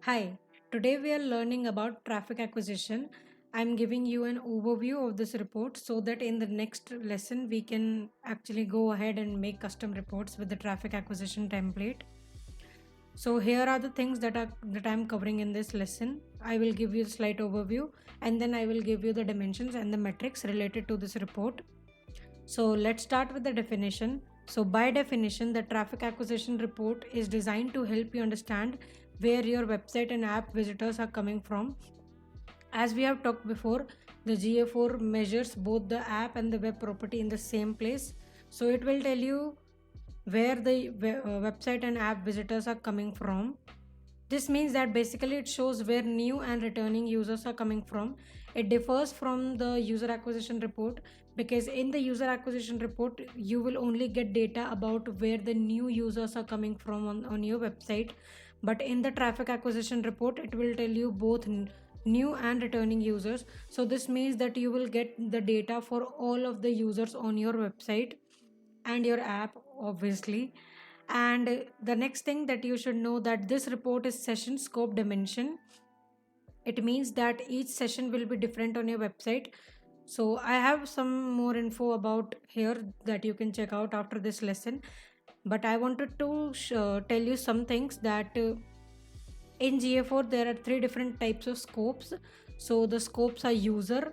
Hi, today we are learning about traffic acquisition. I'm giving you an overview of this report so that in the next lesson we can actually go ahead and make custom reports with the traffic acquisition template. So here are the things that I'm covering in this lesson. I will give you a slight overview and then I will give you the dimensions and the metrics related to this report. So let's start with the definition. So by definition, the traffic acquisition report is designed to help you understand where your website and app visitors are coming from. As we have talked before, the GA4 measures both the app and the web property in the same place. So it will tell you where the website and app visitors are coming from. This means that basically it shows where new and returning users are coming from. It differs from the user acquisition report because in the user acquisition report, you will only get data about where the new users are coming from on your website. But in the traffic acquisition report, it will tell you both new and returning users. So this means that you will get the data for all of the users on your website and your app, obviously. And the next thing that you should know that this report is session scope dimension. It means that each session will be different on your website. So I have some more info about here that you can check out after this lesson, but I wanted to tell you some things that in GA4 there are three different types of scopes. So the scopes are user,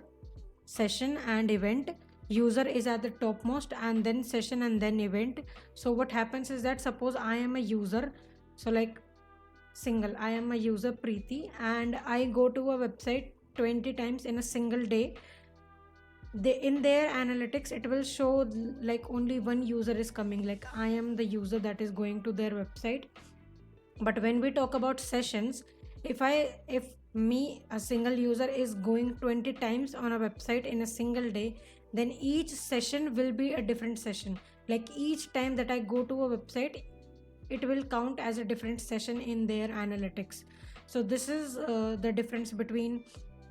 session and event. User is at the topmost and then session and then event. So what happens is that suppose I am a user, so like single, I am a user Preeti and I go to a website 20 times in a single day. In their analytics it will show like only one user is coming, like I am the user that is going to their website. But when we talk about sessions, if me a single user is going 20 times on a website in a single day, then each session will be a different session. Like each time that I go to a website, it will count as a different session in their analytics. So this is the difference between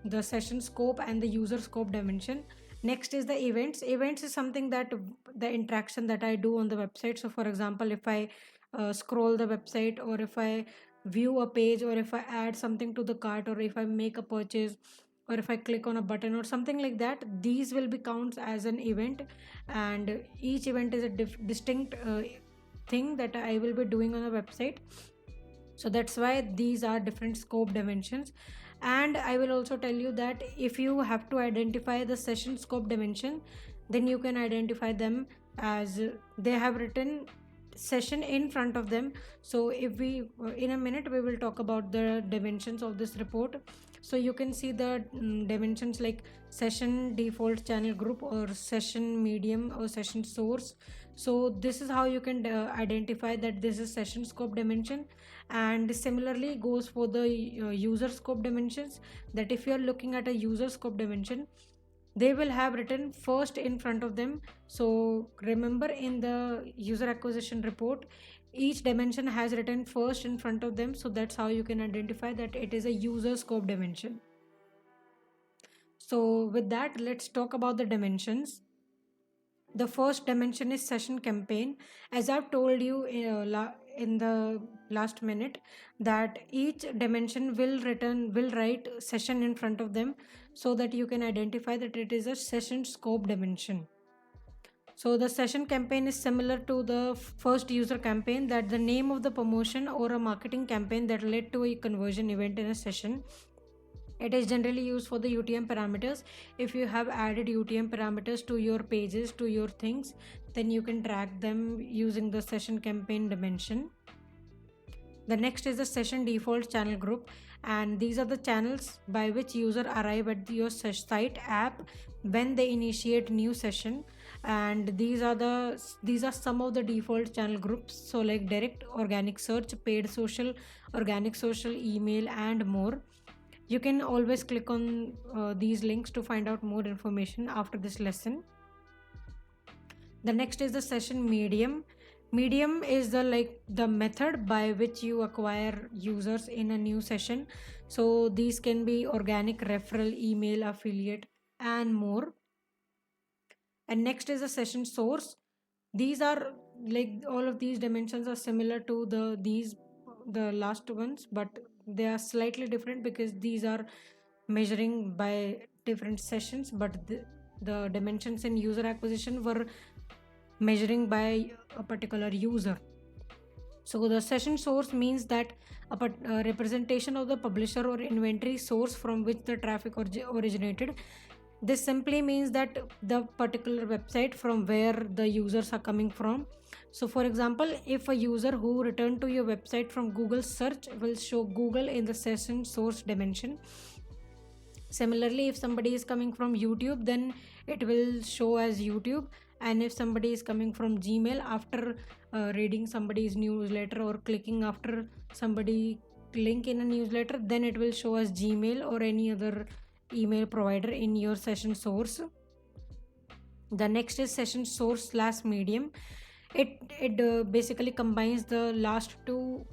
the session scope and the user scope dimension. Next is the events is something that the interaction that I do on the website. So for example, if I scroll the website, or if I view a page, or if I add something to the cart, or if I make a purchase, or if I click on a button or something like that, these will be counts as an event. And each event is a distinct thing that I will be doing on a website. So that's why these are different scope dimensions. And I will also tell you that if you have to identify the session scope dimension, then you can identify them as they have written session in front of them. So if we in a minute we will talk about the dimensions of this report. So you can see the dimensions like session default channel group, or session medium, or session source. So this is how you can identify that this is session scope dimension. And similarly goes for the user scope dimensions, that if you are looking at a user scope dimension, they will have written first in front of them. So remember, in the user acquisition report, each dimension has written first in front of them. So that's how you can identify that it is a user scope dimension. So with that, let's talk about the dimensions. The first dimension is session campaign. As I've told you in the last minute, that each dimension will write session in front of them, so that you can identify that it is a session scope dimension. So the session campaign is similar to the first user campaign, that the name of the promotion or a marketing campaign that led to a conversion event in a session. It is generally used for the UTM parameters. If you have added UTM parameters to your pages, to your things, then you can track them using the session campaign dimension. The next is the session default channel group, and these are the channels by which user arrive at your site app when they initiate new session. And these are some of the default channel groups. So like direct, organic search, paid social, organic social, email, and more. You can always click on these links to find out more information after this lesson. The next is the session medium. Medium is the method by which you acquire users in a new session. So these can be organic, referral, email, affiliate, and more. And next is the session source. These are like all of these dimensions are similar to the last ones, but they are slightly different because these are measuring by different sessions, but the dimensions in user acquisition were measuring by a particular user. So the session source means that a representation of the publisher or inventory source from which the traffic originated. This simply means that the particular website from where the users are coming from. So for example, if a user who returned to your website from Google search will show Google in the session source dimension. Similarly, if somebody is coming from YouTube, then it will show as YouTube. And if somebody is coming from Gmail after reading somebody's newsletter or clicking after somebody link in a newsletter, then it will show as Gmail or any other email provider in your session source. The next is session source slash medium. It basically combines the last two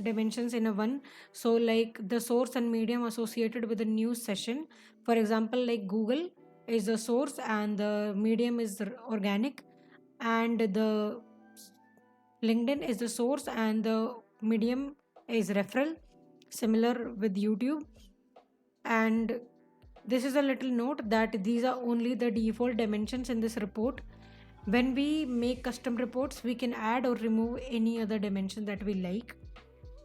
dimensions in a one. So like the source and medium associated with a news session. For example, like Google is the source and the medium is organic, and the LinkedIn is the source and the medium is referral. Similar with YouTube. And this is a little note that these are only the default dimensions in this report. When we make custom reports, we can add or remove any other dimension that we like.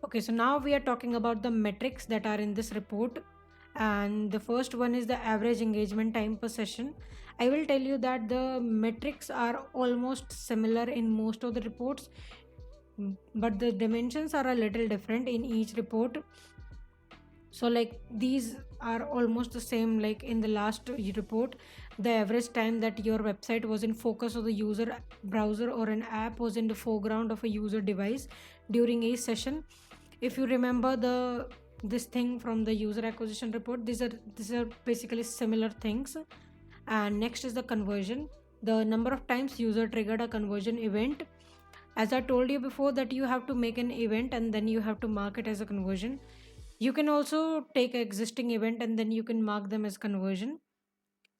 Okay, so now we are talking about the metrics that are in this report. And the first one is the average engagement time per session. I will tell you that the metrics are almost similar in most of the reports, but the dimensions are a little different in each report. So like these are almost the same. Like in the last report, the average time that your website was in focus of the user browser or an app was in the foreground of a user device during a session. If you remember this thing from the user acquisition report, these are basically similar things. And next is the conversion, the number of times user triggered a conversion event. As I told you before, that you have to make an event and then you have to mark it as a conversion. You can also take an existing event and then you can mark them as conversion.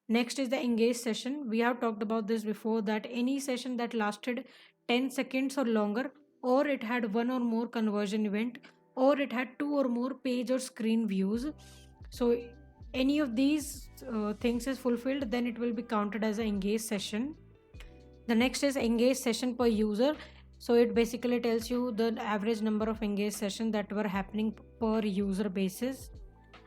Next is the engage session. We have talked about this before, that any session that lasted 10 seconds or longer, or it had one or more conversion event, or it had two or more page or screen views. So any of these things is fulfilled, then it will be counted as an engage session. The next is engage session per user. So it basically tells you the average number of engage sessions that were happening per user basis,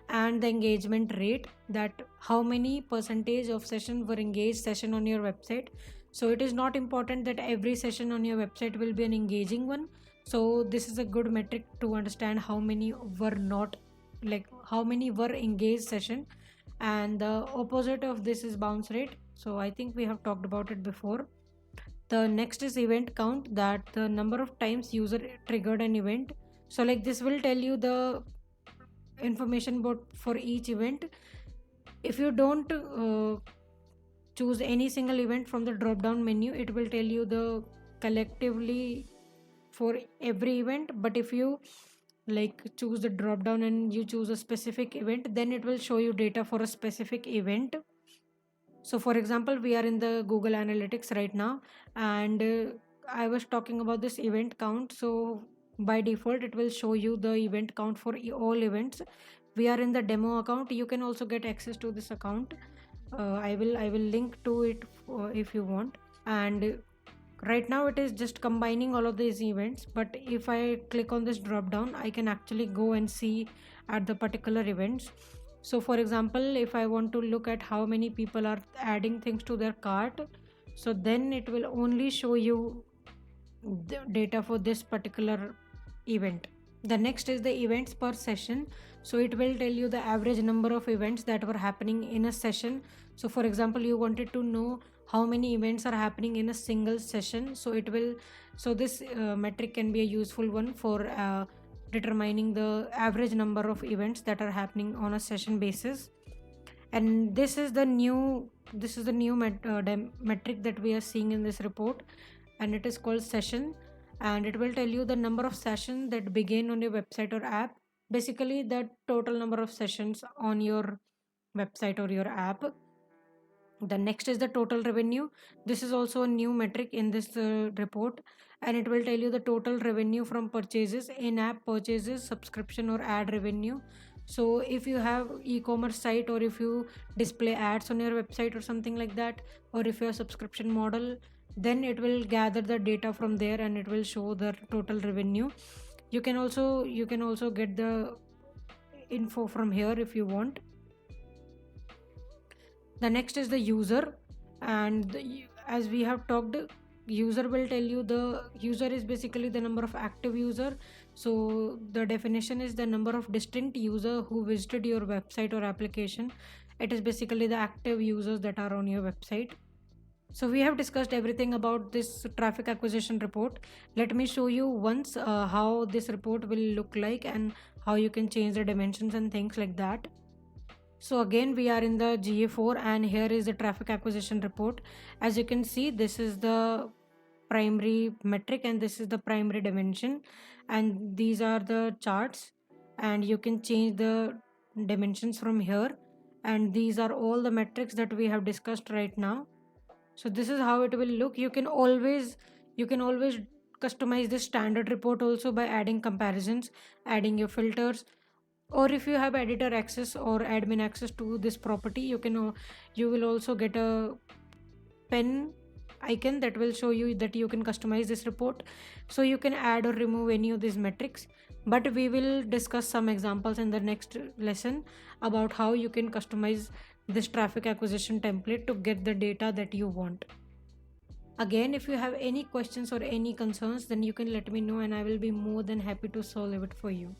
and the engagement rate, that how many percentage of session were engaged session on your website. So it is not important that every session on your website will be an engaging one. So this is a good metric to understand how many were not, like how many were engaged session. And the opposite of this is bounce rate. So I think we have talked about it before. The next is event count, that the number of times user triggered an event. So like this will tell you the information about for each event. If you don't choose any single event from the drop down menu, it will tell you the collectively for every event. But if you like choose the drop down and you choose a specific event, then it will show you data for a specific event. So for example, we are in the Google Analytics right now, and I was talking about this event count. So by default, it will show you the event count for all events. We are in the demo account. You can also get access to this account. I will link to it if you want. And right now it is just combining all of these events. But if I click on this drop down, I can actually go and see at the particular events. So for example, if I want to look at how many people are adding things to their cart, so then it will only show you the data for this particular event. The next is the events per session. So it will tell you the average number of events that were happening in a session. So for example, you wanted to know how many events are happening in a single session. So it will, so this metric can be a useful one for determining the average number of events that are happening on a session basis. And this is the new metric that we are seeing in this report, and it is called session. And it will tell you the number of sessions that begin on your website or app, basically the total number of sessions on your website or your app. The next is the total revenue. This is also a new metric in this report, and it will tell you the total revenue from purchases, in-app purchases, subscription or ad revenue. So if you have e-commerce site, or if you display ads on your website or something like that, or if you're a subscription model, then it will gather the data from there and it will show the total revenue. You can also get the info from here if you want. The next is the user, and as we have talked, user will tell you, the user is basically the number of active user. So the definition is the number of distinct user who visited your website or application. It is basically the active users that are on your website. So we have discussed everything about this traffic acquisition report. Let me show you once how this report will look like and how you can change the dimensions and things like that. So again, we are in the GA4 and here is the traffic acquisition report. As you can see, this is the primary metric and this is the primary dimension, and these are the charts, and you can change the dimensions from here, and these are all the metrics that we have discussed right now. So this is how it will look. You can always customize this standard report also by adding comparisons, adding your filters, or if you have editor access or admin access to this property, you will also get a pen icon that will show you that you can customize this report, so you can add or remove any of these metrics. But we will discuss some examples in the next lesson about how you can customize this traffic acquisition template to get the data that you want. Again, if you have any questions or any concerns, then you can let me know and I will be more than happy to solve it for you.